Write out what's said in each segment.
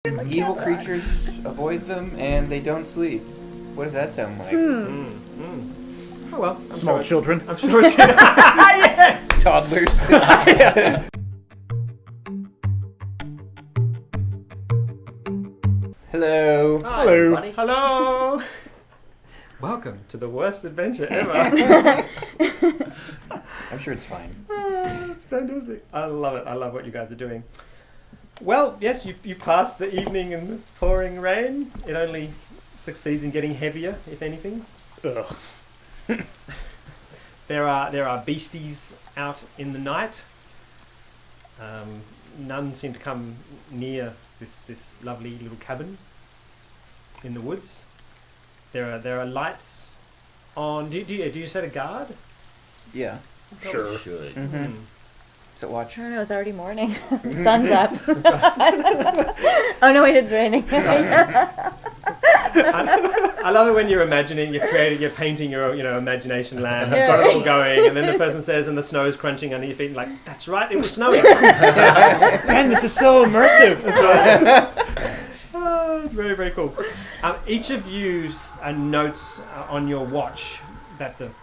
Evil creatures avoid them, and they don't sleep. What does that sound like? Oh well. Small children. I'm sure it's... Yes! Toddlers. Hello. Hi, Hello. everybody. Hello. Welcome to the worst adventure ever. I'm sure it's fine. It's fantastic. I love it. I love what you guys are doing. Well, yes, you passed the evening in the pouring rain. It only succeeds in getting heavier, if anything. Ugh. There are beasties out in the night. None seem to come near this lovely little cabin in the woods. There are lights on. Do you set a guard? Yeah. Sure. Should. Mm-hmm. Is it watch? I don't know, it's already morning. The sun's up. Oh no, wait, it's raining. I love it when you're imagining, you're painting your imagination land. You've got it all going, and then the person says, and the snow's crunching under your feet. Like, that's right, it was snowing. Man, this is so immersive. Oh, it's very, very cool. Each of you notes on your watch that there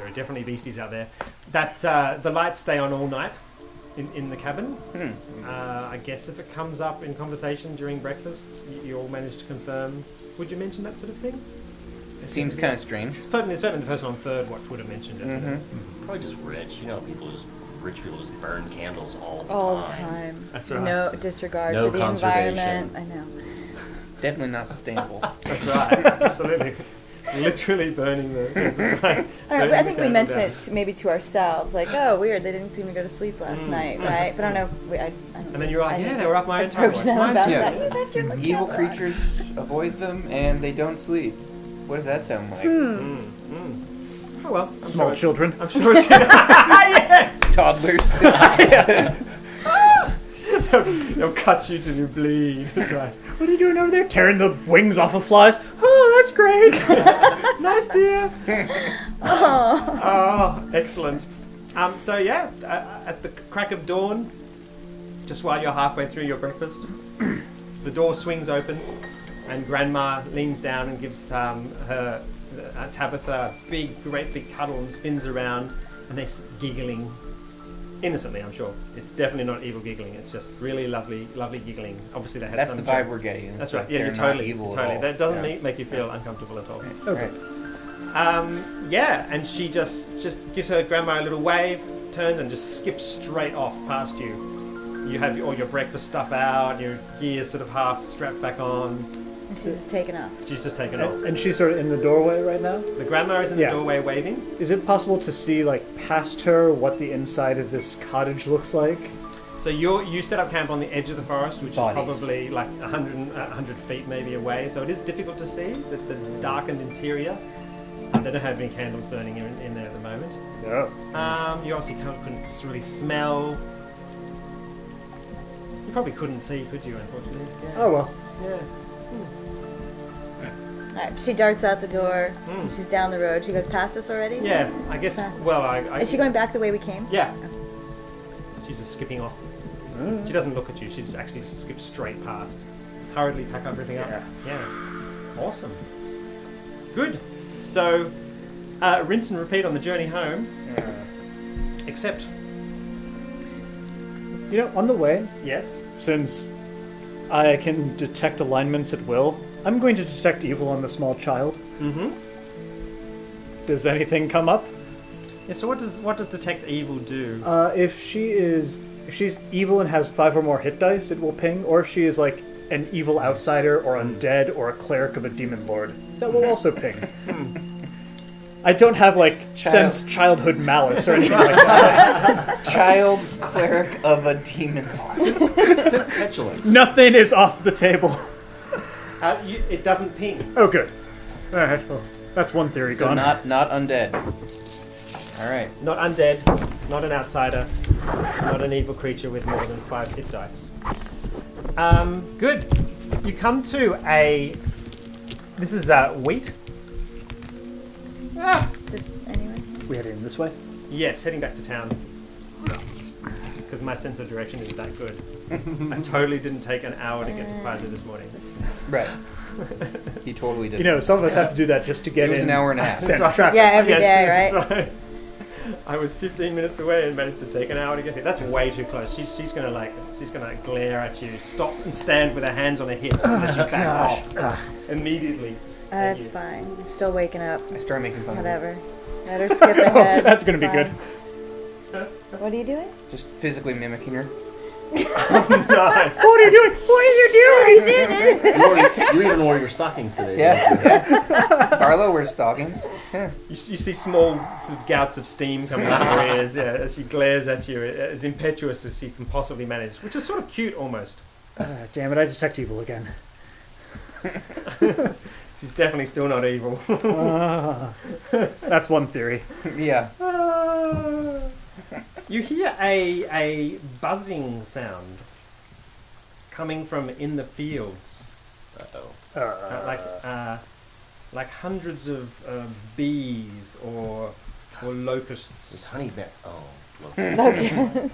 are definitely beasties out there. That the lights stay on all night in the cabin. I guess if it comes up in conversation during breakfast, you all manage to confirm. Would you mention that sort of thing? It seems kind of strange. Certainly the person on third watch would have mentioned it. Probably just rich. You know, rich people just burn candles all the All the time. time. That's right. No disregard No for the conservation. environment. I know. Definitely not sustainable. That's right. Absolutely. Literally burning the I don't know, but I think we mentioned it maybe to ourselves, like, oh, weird, they didn't seem to go to sleep last night, right? But I don't know if I don't And then you're like, I yeah, didn't they were up my entire approach watch. them Mine about too. Yeah. that. You left your Evil candle on. creatures avoid them, and they don't sleep. What does that sound like? Oh well. I'm Small sure children. I'm sure it's... Yes! Toddlers. They'll cut you till you bleed. That's right. What are you doing over there? Tearing the wings off of flies? Oh, that's great. Nice, dear. Oh. Oh, excellent. So yeah, at the crack of dawn, just while you're halfway through your breakfast, the door swings open, and Grandma leans down and gives her Tabitha a great big cuddle and spins around, and they're giggling innocently. I'm sure it's definitely not evil giggling. It's just really lovely giggling. Obviously, they had That's some. the vibe we're getting. It's That's like right. Yeah, they're you're not totally evil at totally. all. That doesn't Yeah. make you feel uncomfortable at all. Okay. Yeah, and she just gives her grandma a little wave, turns and just skips straight off past you. You have all your breakfast stuff out, your gear sort of half strapped back on. And she's just taken off. She's just taken off. And she's sort of in the doorway right now. The grandma is in the doorway waving. Is it possible to see, like, past her what the inside of this cottage looks like? So you set up camp on the edge of the forest, which Bodies. is probably like 100 feet maybe away. So it is difficult to see the darkened interior. They don't have any candles burning in there at the moment. No. You obviously couldn't really smell. You probably couldn't see, could you, unfortunately? Yeah. Oh, well. Yeah. Alright, she darts out the door. And she's down the road. She goes past us already? Yeah, I guess, well, I Is she going back the way we came? Yeah. She's just skipping off. She doesn't look at you, she just actually skips straight past. Hurriedly pack everything up. Yeah. Awesome. Good. So, rinse and repeat on the journey home. Except, You know, on the way, yes. since I can detect alignments at will, I'm going to detect evil on the small child. Mm-hmm. Does anything come up? Yeah, so what does detect evil do? If she's evil and has 5 or more hit dice, it will ping. Or if she is like an evil outsider or undead or a cleric of a demon lord, that will also ping. I don't have like sense childhood malice or anything like that. Child cleric of a demon lord. Since petulance. Nothing is off the table. It doesn't ping. Oh, good. All right. Well, that's one theory So gone. not undead. All right. Not undead, not an outsider, not an evil creature with more than 5 hit dice. Good. You come to this is wheat. Just anyway. We head in this way. Yes, heading back to town. Because my sense of direction isn't that good. I totally didn't take an hour to get to Paizo this morning. Right. He totally did. You know, some of us have to do that just to get It was in. an hour and a half. Stand That's traffic. Yeah, every day, Yes, right? that's right. I was 15 minutes away and managed to take an hour to get here. That's way too close. She's gonna glare at you, stop and stand with her hands on her hips and let you back off immediately. That's fine. I'm still waking up. I start making fun Whatever. Let her skip ahead. That's gonna be Fine. good. What are you doing? of it. Just physically mimicking her. Nice. What are you doing? What are you doing? You even wore your stockings today. Yeah. Barlow wears stockings. Yeah. You see small sort of gouts of steam coming out of her ears as she glares at you, as impetuous as she can possibly manage, which is sort of cute almost. Damn it! I detect evil again. She's definitely still not evil. That's one theory. Yeah. You hear a buzzing sound coming from in the fields, like hundreds of bees or locusts. It's honey bear. Oh, look. Okay.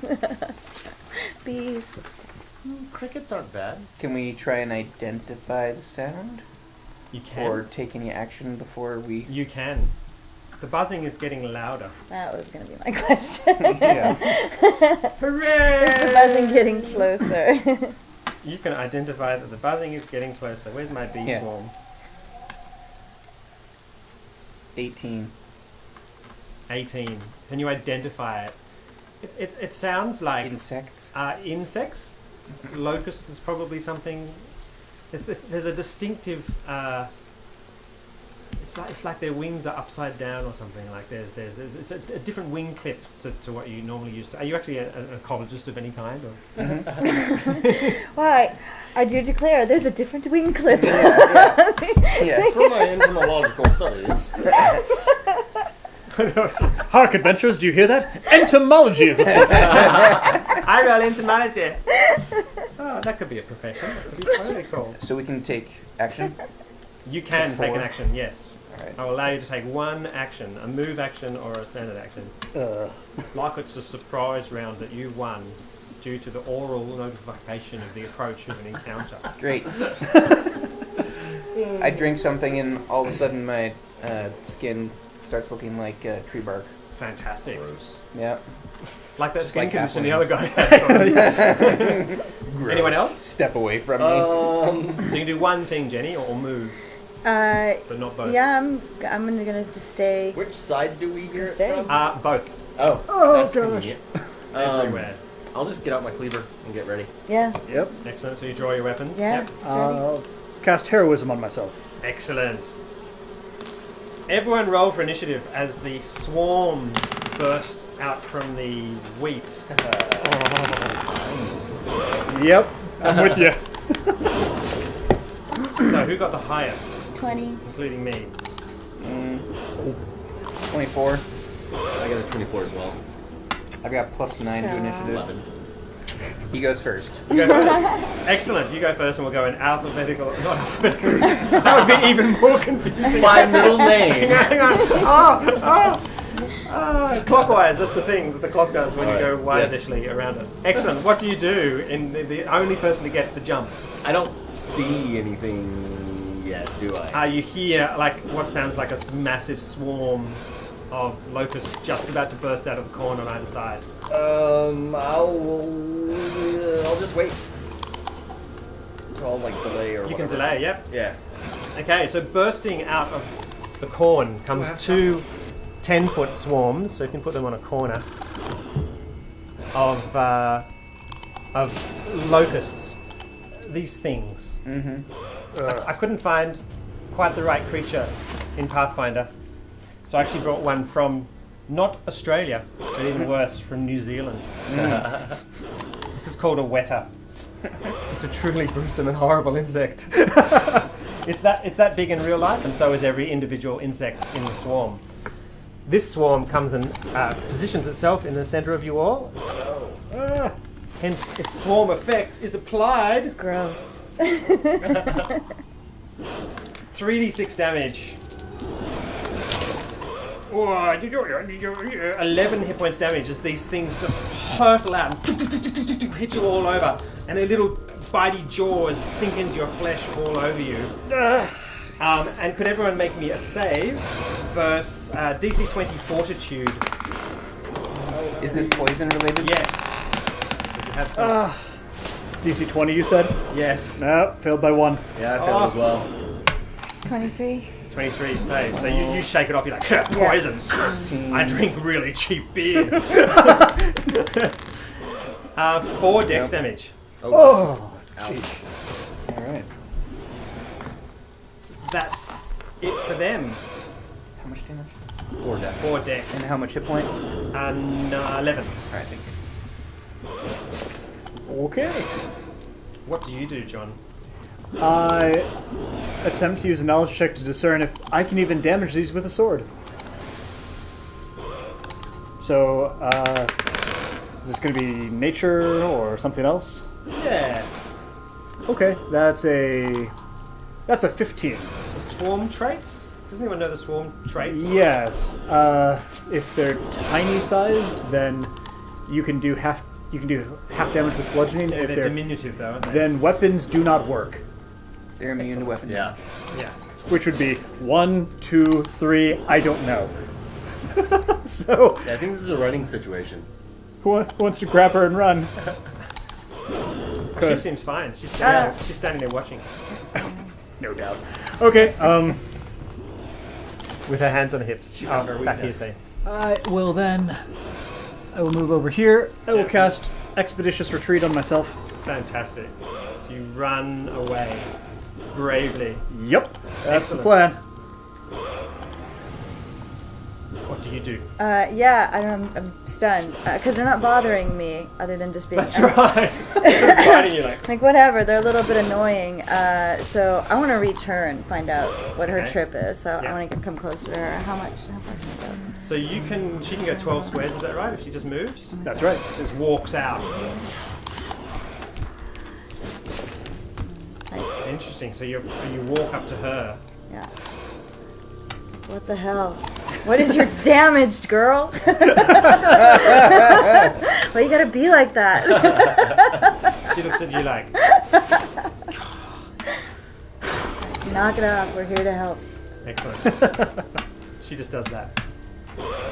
Bees. Crickets aren't bad. Can we try and identify the sound? You can. Or take any action before we... You can. The buzzing is getting louder. That was going to be my question. Yeah. Hooray! Is the buzzing getting closer? You can identify that the buzzing is getting closer. Where's my bee Yeah. swarm? 18. 18. Can you identify it? It sounds like Insects. insects. Locusts is probably something. There's a distinctive. It's like their wings are upside down or something. Like there's it's a different wing clip to what you normally used to. Are you actually an ecologist of any kind? Or? Why? I do declare there's a different wing clip. Yeah. For my entomological studies. Hark, adventurers, do you hear that? Entomology is afoot. I roll entomology. Oh, that could be a profession. That could be totally cool. So we can take action? You can take an Before? action, yes. Alright. I will allow you to take one action, a move action or a standard action. Like it's a surprise round that you won due to the oral notification of the approach of an encounter. Great. I drink something and all of a sudden my skin starts looking like tree bark. Fantastic. Gross. Yeah. Like that Just skin like condition the halflings. other guy had. Gross. Anyone else? Step away from me. So you can do one thing, Jenny, or move, but not both. Yeah, I'm gonna just stay. Which side do we hear it Stay. from? Both. Oh, that's gosh. convenient. Everywhere. I'll just get out my cleaver and get ready. Yeah. Yep. Excellent. So you draw your weapons. Yeah. Yep. I'll cast heroism on myself. Excellent. Everyone roll for initiative as the swarms burst out from the wheat. Yep, I'm with you. So who got the highest, 20. including me? 24. I got a 24 as well. I've got +9 to initiative. 11. He goes first. You go first. Excellent. You go first, and we'll go in alphabetical. Not alphabetical. That would be even more confusing. My middle name. Hang on. Clockwise. That's the thing that the clock does when you go wirelessly around it. Excellent. What do you do in the only person to get the jump? I don't see anything yet, do I? You hear like what sounds like a massive swarm of locusts just about to burst out of the corn on either side. I'll just wait. So I'll like delay or You whatever. can delay, yep. Yeah. Okay, so bursting out of the corn comes two 10-foot swarms, so you can put them on a corner, of locusts. These things. I couldn't find quite the right creature in Pathfinder, so I actually brought one from not Australia, but even worse, from New Zealand. This is called a wetter. It's a truly gruesome and horrible insect. It's that big in real life, and so is every individual insect in the swarm. This swarm comes and positions itself in the center of you all. Hence, its swarm effect is applied. Gross. 3d6 damage. Oh, 11 hit points damage as these things just hurtle out and hit you all over, and their little bitey jaws sink into your flesh all over you. And could everyone make me a save versus DC 20 Fortitude? Is this poison related? Yes. If you have some. DC 20, you said? Yes. No, failed by 1. Yeah, I failed as well. 23. 23 save. So you shake it off. You're like, poison. 16. I drink really cheap beer. 4 dex damage. Oh, Ouch. Alright. That's it for them. How much damage? 4 deaths. 4 dex. And how much hit point? 11. Alright, thank you. okay. What do you do, John? I attempt to use a knowledge check to discern if I can even damage these with a sword. So, is this going to be nature or something else? Yeah. Okay, that's a 15. So swarm traits? Does anyone know the swarm traits? Yes. If they're tiny sized, then you can do half damage with bludgeoning. If They're diminutive though, aren't they? then weapons do not work. They're immune to weapon Yeah. Yeah. Which would be 1, 2, 3. I don't know. So, Yeah, I think this is a running situation. who wants to grab her and run? She seems fine. She's standing there watching. No doubt. Okay. With her hands on her hips. found her back here, weakness. say. I will then. I will move over here. I will cast Expeditious Retreat on myself. Fantastic. So you run away bravely. Yep, that's Excellent. the plan. What do you do? I'm stunned because they're not bothering me other than just being. That's right. Just biting you like. Like whatever, they're a little bit annoying. So I want to reach her and find out what her Okay. trip is. So Yeah. I want to come closer to her. How far can I go? So she can go 12 squares. Is that right? If she just moves, That's right. just walks out. Interesting. So you walk up to her. Yeah. What the hell? What is your damaged, girl? Why you gotta be like that? She looks at you like. Knock it off. We're here to help. Excellent. She just does that.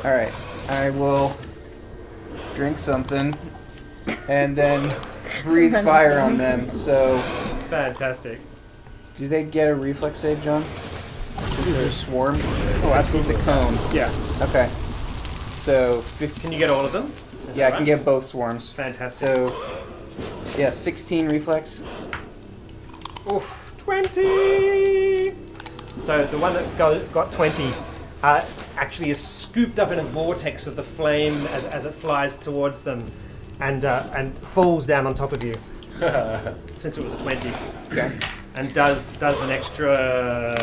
Alright. I will drink something and then breathe fire on them. So, Fantastic. do they get a reflex save, John? Is there a swarm? Oh, absolutely. It's a cone. Yeah. Okay. So, 15. Can you get all of them? Is Yeah, I that can right? get both swarms. Fantastic. So, yeah, 16 reflex. Oof, 20! So the one that got 20 actually is scooped up in a vortex of the flame as it flies towards them and falls down on top of you. Since it was a 20. Okay. And does an extra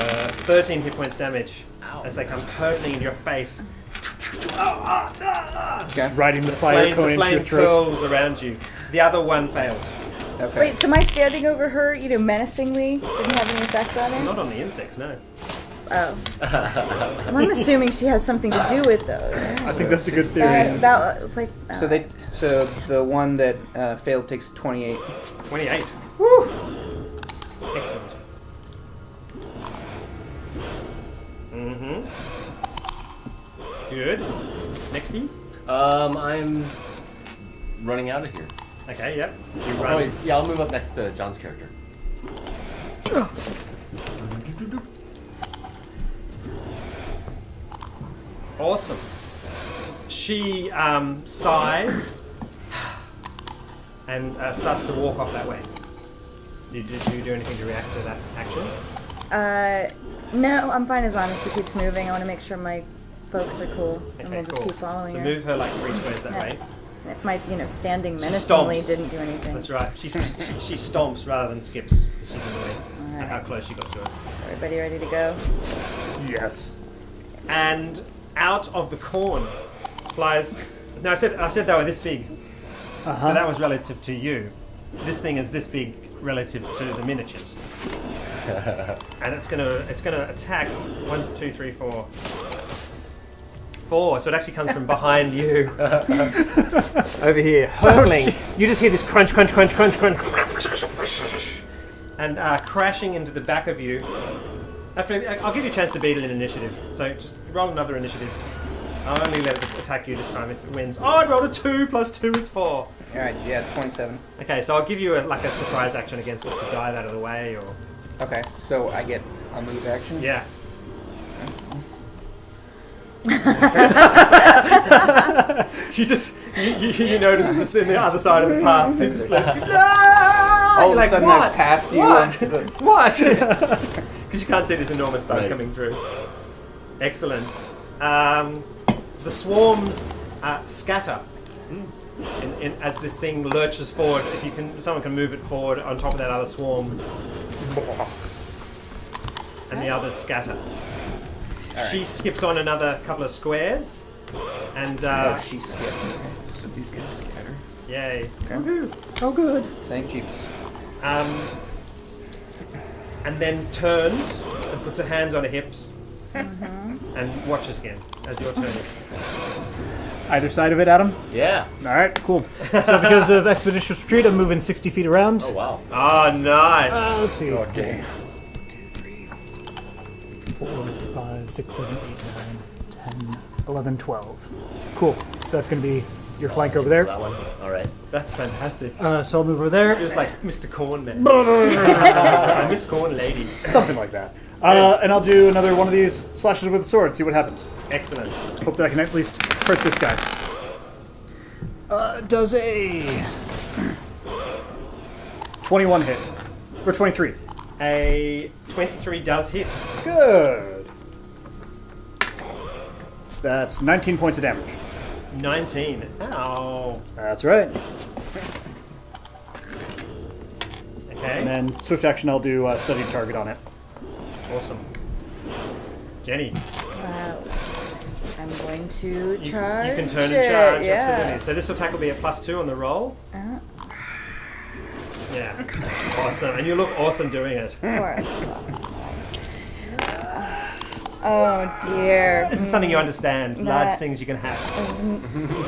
13 hit points damage as they come hurtling into your face. Okay. Riding the fire cone The into your flame throat. curls around you. The other one fails. Okay. Wait, so my standing over her, menacingly, didn't have any effect on her? Not on the insects, no. Oh. Well, I'm assuming she has something to do with those. I think that's a good theory. That was like. So the one that failed takes 28. 28. Woo! Excellent. Mm-hmm. Good. Nexty? I'm running out of here. Okay, yep. You Oh, run. wait, yeah, I'll move up next to John's character. Awesome. She sighs and starts to walk off that way. Did you do anything to react to that action? No, I'm fine as long as she keeps moving. I want to make sure my folks are cool, and Okay, we'll just cool. keep following So her. move her like 3 squares that Yeah. way. If my, standing She menacingly stomps. didn't do anything. That's right. She stomps rather than skips. She's in the way. Alright. How close she got to her. Everybody ready to go? Yes. And out of the corn flies. No, I said they were this big, but that was relative to you. This thing is this big relative to the miniatures, and it's gonna attack 1, 2, 3, 4, 4, so it actually comes from behind you. Over here. Hurtling. You just hear this crunch, crunch, crunch, crunch, crunch. And crashing into the back of you. I'll give you a chance to beat it in initiative. So just roll another initiative. I'll only let it attack you this time if it wins. Oh, I rolled a 2 plus 2 is 4. Alright, yeah, 27. Okay, so I'll give you a surprise action against it to dive out of the way, or... Okay, so I get a move action? Yeah. you notice just in the other side of the path, it's just like, no! All of a sudden what? I've passed you What? onto the... What? Because you can't see this enormous bug Right. coming through. Excellent. The swarms scatter as this thing lurches forward. Someone can move it forward on top of that other swarm, and the others scatter. Alright. She skips on another couple of squares, and Oh, she skipped. Okay, so these guys scatter. yay! Okay. Oh, good. Thank you. And then turns and puts her hands on her hips and watches again as your turn is. Either side of it, Adam? Yeah. Alright, cool. So because of Expeditious Retreat, I'm moving 60 feet around. Oh, wow. Oh, nice! Let's see. Okay. 4, 5, 6, 7, 8, 9, 10, 11, 12. Cool. So that's going to be your flank over there. That one. All right. That's fantastic. So I'll move over there. Just like Mr. Corn Man. Miss Corn Lady. Something like that. And I'll do another one of these slashes with a sword, see what happens. Excellent. Hope that I can at least hurt this guy. Does a 21 hit? Or 23? A 23 does hit. Good. That's 19 points of damage. 19. Ow. That's right. Okay. And then swift action, I'll do studied target on it. Awesome. Jenny, I'm going to charge. you can turn it, and charge. Yeah. Absolutely. So this attack will be a +2 on the roll. Yeah. Awesome. And you look awesome doing it. Of course. Oh dear. This is something you understand. Large That- things you can have.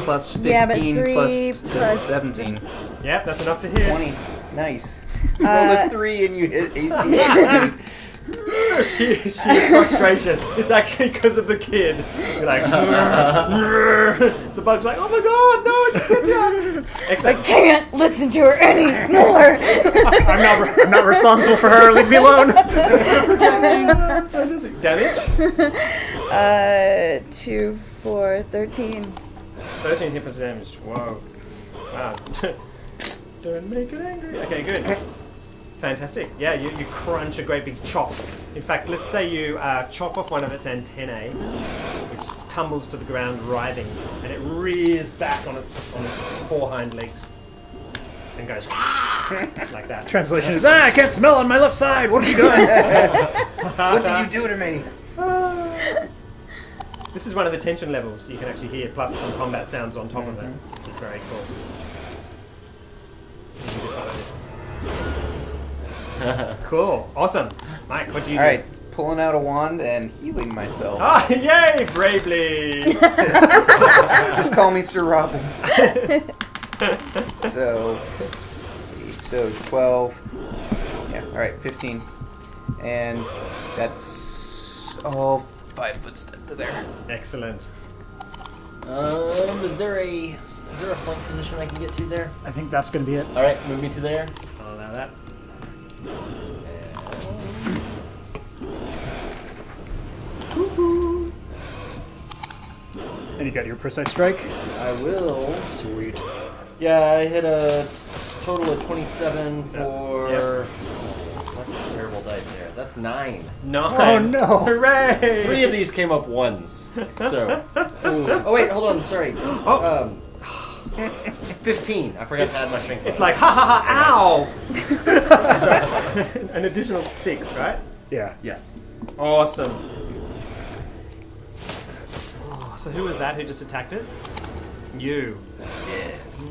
Plus 15 Yeah, but 3 plus 17. Yep, that's enough to hit. 20. Nice. You rolled a 3 and you hit AC. Sheer frustration. It's actually because of the kid. You're like, the bug's like, oh my god, no, it's a good. I Excellent. can't listen to her anymore. I'm not responsible for her. Leave me alone. Damage? 2, 4, 13. 13 hit points of damage. Whoa. Wow. Don't make it angry. Okay, good. Fantastic. Yeah, you crunch a great big chop. In fact, let's say you chop off one of its antennae, which tumbles to the ground writhing, and it rears back on its 4 hind legs and goes like that. Translation is, I can't smell on my left side. What have you done? What did you do to me? This is one of the tension levels you can actually hear, plus some combat sounds on top of it, which is very cool. You can just follow this. Cool. Awesome. Mike, what do you do? Alright, pulling out a wand and healing myself. Ah, yay! Bravely! Just call me Sir Robin. So 12. Yeah, alright, 15. And that's 5 foot step to there. Excellent. Is there a flank position I can get to there? I think that's going to be it. All right, move me to there. I'll allow that. And you got your precise strike. I will. Sweet. Yeah, I hit a total of 27 for. Yep. That's a terrible dice there. That's 9. 9. Oh no! Hooray! 3 of these came up ones. So. Oh wait, hold on. Sorry. 15. I forgot to add my strength. It's like, ha ha ha, ow! An additional 6, right? Yeah. Yes. Awesome. Oh, so who was that who just attacked it? You. Yes.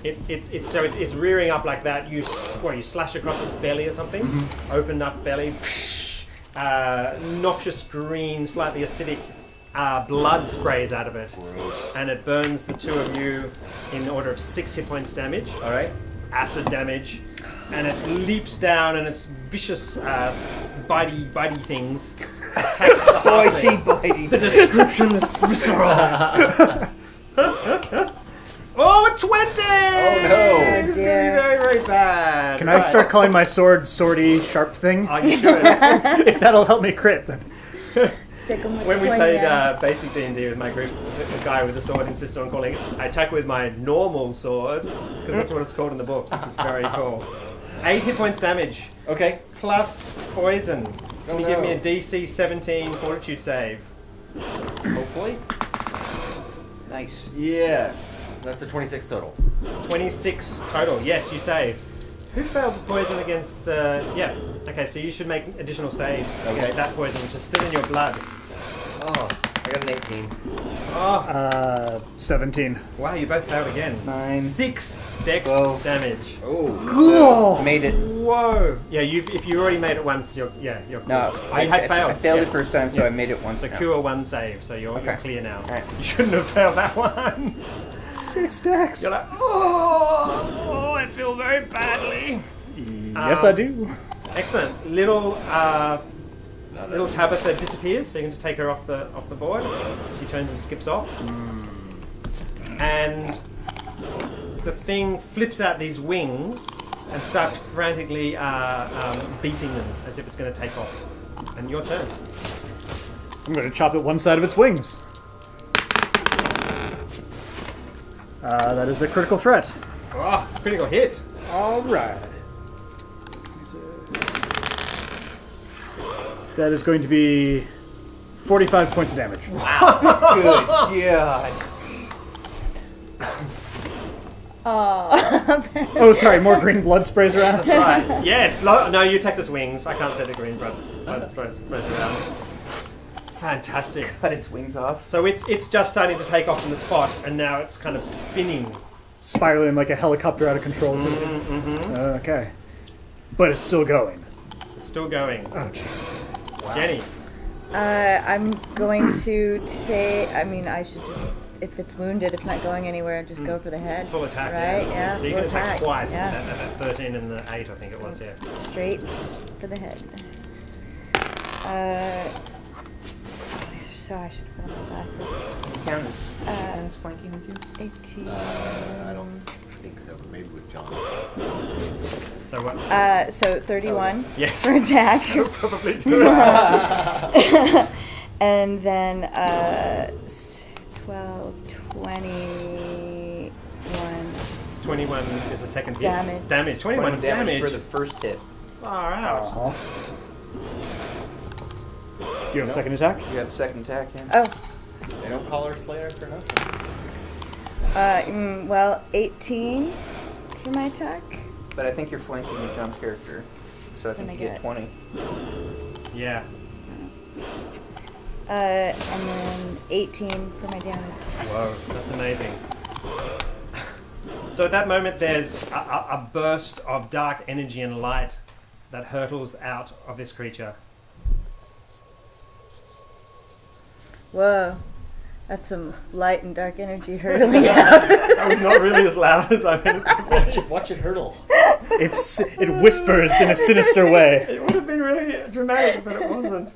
It's rearing up like that. You slash across its belly or something. Open up belly. Noxious green, slightly acidic blood sprays out of it. Gross. And it burns the two of you in the order of 6 hit points damage. All right. Acid damage. And it leaps down and its vicious, bitey things attacks the Oh, I see halfling. biting. The description is visceral. Oh, a 20! Oh, no. It's going to be very, very bad. Can I start calling my sword Swordy Sharp Thing? Oh, you should. If that'll help me crit. Stick 'em with When we the played pointy end. basic D&D with my group, the guy with the sword insisted on calling it, I attack with my normal sword, because that's what it's called in the book, which is very cool. 8 hit points damage, Okay. plus poison. Can you Oh, give me no. a DC 17 fortitude save? Hopefully. Nice. Yes. That's a 26 total. 26 total. Yes, you save. Who failed the poison against the... Yeah. Okay, so you should make additional saves against that poison, which is still in your blood. Oh, I got an 18. Oh, 17. wow, you both failed again. 9. 6 dex 12. damage. Oh. Made it. Whoa! Yeah, if you already made it once, you're No, Oh, you had failed. I failed Yeah. it first time, so I made it once. So now. cure 1 save, so you're Okay. clear now. Alright. You shouldn't have failed that one. 6 dex. You're like, oh, I feel very badly. Yes, I do. Excellent. Little Tabitha disappears, so you can just take her off the board. She turns and skips off, and the thing flips out these wings and starts frantically beating them as if it's going to take off. And your turn. I'm going to chop at one side of its wings. That is a critical threat. Oh, critical hit. All right. That is going to be 45 points of damage. Good God. Oh, sorry, more green blood sprays around. Right. Yes. No, you attacked its wings. I can't say the green blood sprays around. Fantastic. Cut its wings off. So it's just starting to take off from the spot, and now it's kind of spinning. Spiraling like a helicopter out of control. Okay. But it's still going. It's still going. Oh, jeez. Jenny. I'm going to say. I mean, I should just. If it's wounded, it's not going anywhere. Just go for the head. Full attack. Right? Yeah. Yeah. So you full can attack twice. Yeah. At 13 and the 8, I think it was. Yeah. Straight for the head. These are so. I should put on my glasses. Count as flanking with you? 18. I don't think so, but maybe with John. So what? So 31 Yes. for attack. Probably do it. And then 12, 21. 21 is the second hit. Damage. 21 1 damage damage. for the first hit. Far out. Uh-huh. Do you have a second attack? You have a second attack, yeah? Oh, They don't call her Slayer for nothing. well, 18 for my attack. But I think you're flanking with John's character. So I think Then I you get get- 20. Yeah. And then 18 for my damage. Whoa, that's amazing. So at that moment, there's a burst of dark energy and light that hurtles out of this creature. Whoa. That's some light and dark energy hurtling out. That was not really as loud as I meant it to be. Watch it hurdle. It whispers in a sinister way. It would have been really dramatic, but it wasn't.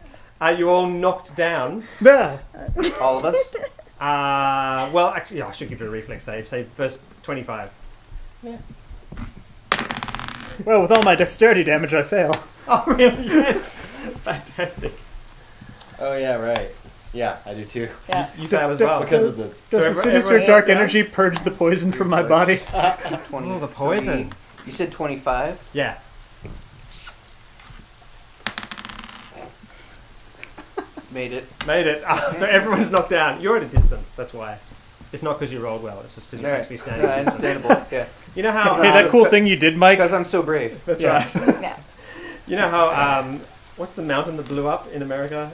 You all knocked down. Ah. All of us? Well, actually, I should give you a reflex save. Say first 25. Well, with all my dexterity damage, I fail. Oh, really? Yes. Fantastic. Oh yeah, right. Yeah, I do too. Yeah. You fail as well. Because of the Does So the sinister everyone- dark yeah. energy purge the poison from my body? 20. Oh, the poison. You said 25? Yeah. Made it. Made it. So everyone's knocked down. You're at a distance. That's why. It's not because you rolled well. It's just because you're actually standing. at a distance. Understandable. Yeah. You know how? Hey, that cool thing you did, Mike? Because I'm so brave. That's Yeah. right. Yeah. You know how? What's the mountain that blew up in America?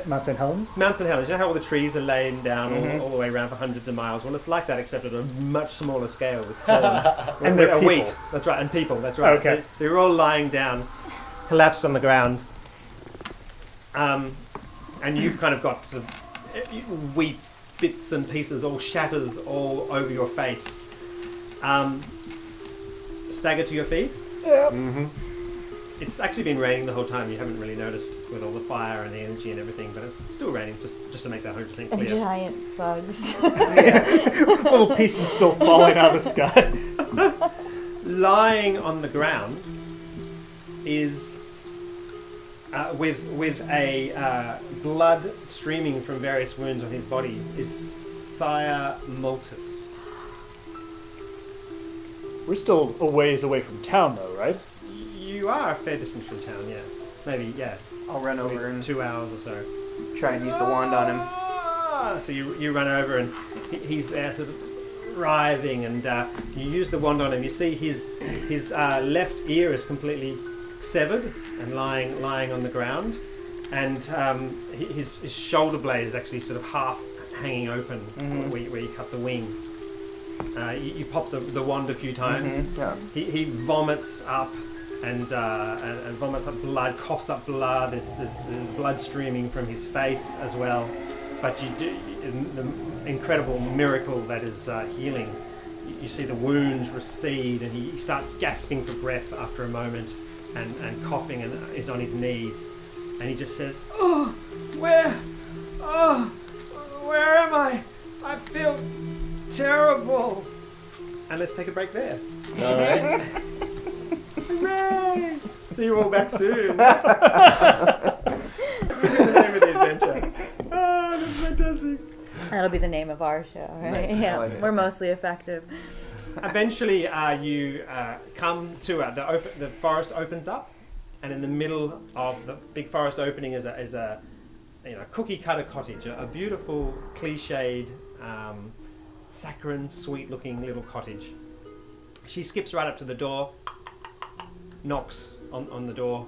Mount St. Helens? Mount St. Helens. You know how all the trees are laying down all the way around for hundreds of miles? Well, it's like that, except at a much smaller scale with corn. And they're people. wheat. That's right, and people. That's right. Okay. So you're all lying down, collapsed on the ground, and you've kind of got sort of wheat bits and pieces all shatters all over your face. Stagger to your feet. Yeah. It's actually been raining the whole time. You haven't really noticed with all the fire and the energy and everything, but it's still raining, just to make that 100% And clear. giant bugs. Little pieces still falling out of the sky. Lying on the ground is with a blood streaming from various wounds on his body is Sire Multus. We're still a ways away from town, though, right? You are a fair distance from town, yeah. Maybe, yeah. I'll run Maybe over and 2 hours or so. try and use the wand on him. So you run over and he's there sort of writhing, and you use the wand on him. You see his left ear is completely severed and lying on the ground, and his shoulder blade is actually sort of half hanging open where you cut the wing. You pop the wand a few times. Yeah. He vomits up and vomits up blood, coughs up blood. There's blood streaming from his face as well. But you do the incredible miracle that is healing. You see the wounds recede, and he starts gasping for breath after a moment, and coughing, and is on his knees, and he just says, where am I? I feel terrible. And let's take a break there. All right. Hooray! See you all back soon. That's the name of the adventure. Oh, that's fantastic. That'll be the name of our show, right? Nice. Yeah, I like it. we're mostly effective. Eventually, you come to the forest opens up, and in the middle of the big forest opening is a cookie cutter cottage, a beautiful cliched, saccharine, sweet-looking little cottage. She skips right up to the door, knocks on the door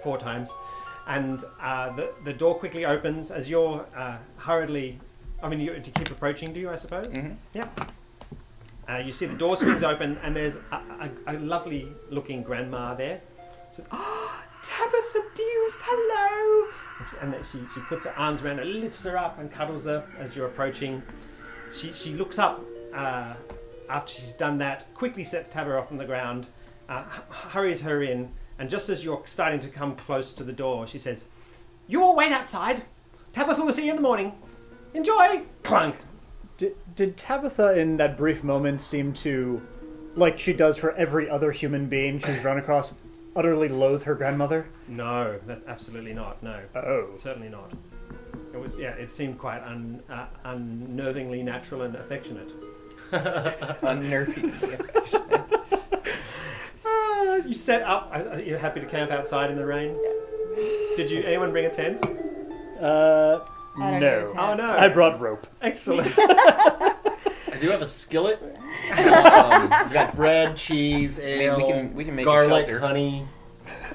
4 times, and the door quickly opens as you're hurriedly. I mean, do you keep approaching? Do you? I suppose. Mm-hmm. Yeah. You see the door swings open, and there's a lovely-looking grandma there. She, Tabitha, dearest, hello! And she puts her arms around her, lifts her up, and cuddles her as you're approaching. She looks up after she's done that, quickly sets Tabitha off on the ground, hurries her in, and just as you're starting to come close to the door, she says, "You all wait outside. Tabitha will see you in the morning. Enjoy!" Clunk! Did Tabitha in that brief moment seem to, like she does for every other human being she's run across, utterly loathe her grandmother? No, that's absolutely not. No. Oh. Certainly not. It was, it seemed quite unnervingly natural and affectionate. Unnerving. You set up. Are you happy to camp outside in the rain? Did anyone bring a tent? I don't No. need to. Oh no! I brought rope. Excellent. I do have a skillet. We've got bread, cheese, ale, we can make a garlic, shelter. honey.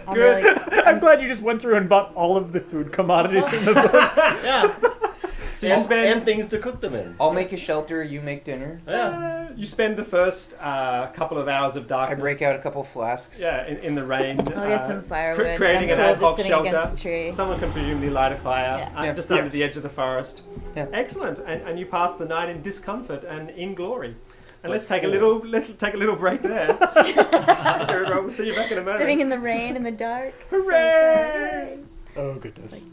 I'm really, I'm glad you just went through and bought all of the food commodities in the book. Yeah. So you spend And things to cook them in. I'll make a shelter. You make dinner. Yeah. you spend the first couple of hours of I darkness. break out a couple flasks. Yeah, in the rain. I'll get some firewood. Creating I'm an ad cool hoc just sitting shelter. against a tree. Someone can presumably light a fire Yeah. just Yeah. under Yes. the edge of the forest. Yeah. Excellent, and you pass the night in discomfort and in glory. And let's take a little break there. We'll see you back in a moment. Sitting in the rain in the dark. So Hooray! sad. Oh, goodness.